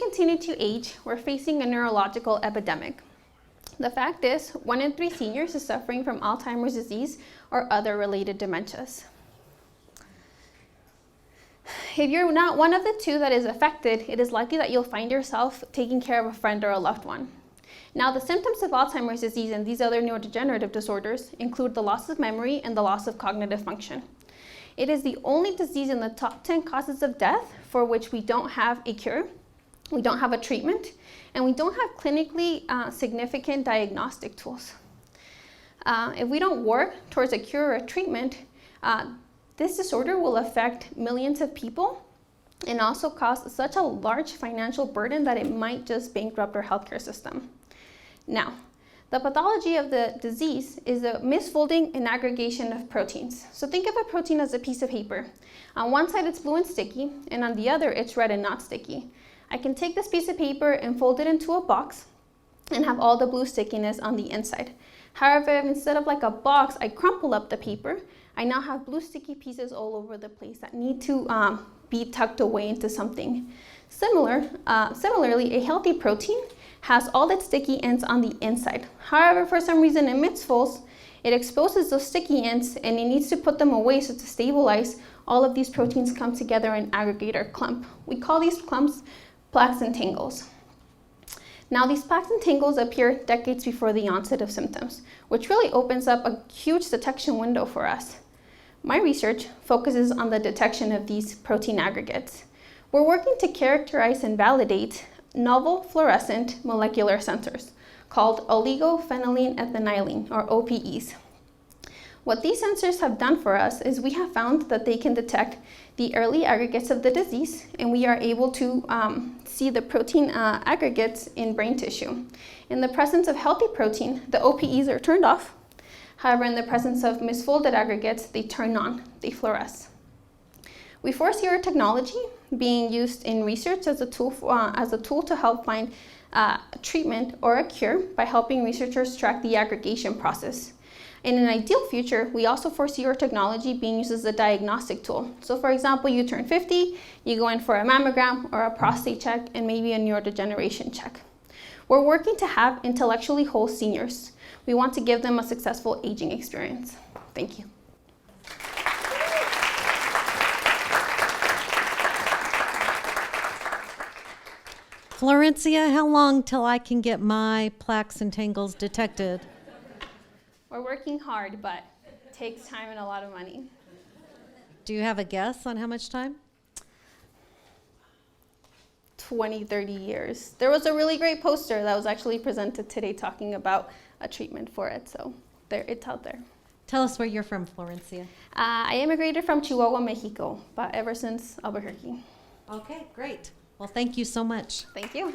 continue to age, we're facing a neurological epidemic. The fact is, 1 in 3 seniors is suffering from Alzheimer's disease or other related dementias. If you're not one of the 2 that is affected, it is likely that you'll find yourself taking care of a friend or a loved one. Now, the symptoms of Alzheimer's disease and these other neurodegenerative disorders include the loss of memory and the loss of cognitive function. It is the only disease in the top 10 causes of death for which we don't have a cure, we don't have a treatment, and we don't have clinically significant diagnostic tools. If we don't work towards a cure or a treatment, this disorder will affect millions of people and also cause such a large financial burden that it might just bankrupt our healthcare system. Now, the pathology of the disease is the misfolding and aggregation of proteins. So think of a protein as a piece of paper. On one side it's blue and sticky, and on the other it's red and not sticky. I can take this piece of paper and fold it into a box and have all the blue stickiness on the inside. However, if instead of like a box, I crumple up the paper, I now have blue sticky pieces all over the place that need to be tucked away into something. Similarly, a healthy protein has all its sticky ends on the inside. However, for some reason it misfolds, it exposes those sticky ends and it needs to put them away, so to stabilize, all of these proteins come together and aggregate or clump. We call these clumps plaques and tangles. Now, these plaques and tangles appear decades before the onset of symptoms, which really opens up a huge detection window for us. My research focuses on the detection of these protein aggregates. We're working to characterize and validate novel fluorescent molecular sensors called oligophenylene ethylene, or OPEs. What these sensors have done for us is we have found that they can detect the early aggregates of the disease, and we are able to see the protein aggregates in brain tissue. In the presence of healthy protein, the OPEs are turned off. However, in the presence of misfolded aggregates, they turn on, they fluoresce. We foresee our technology being used in research as a tool to help find a treatment or a cure by helping researchers track the aggregation process. In an ideal future, we also foresee our technology being used as a diagnostic tool. So for example, you turn 50, you go in for a mammogram or a prostate check and maybe a neurodegeneration check. We're working to have intellectually whole seniors. We want to give them a successful aging experience. Thank you. Florencia, how long till I can get my plaques and tangles detected? We're working hard, but it takes time and a lot of money. Do you have a guess on how much time? 20, 30 years. There was a really great poster that was actually presented today talking about a treatment for it, so it's out there. Tell us where you're from, Florencia. I immigrated from Chihuahua, Mexico, but ever since Albuquerque. Okay, great. Well, thank you so much. Thank you.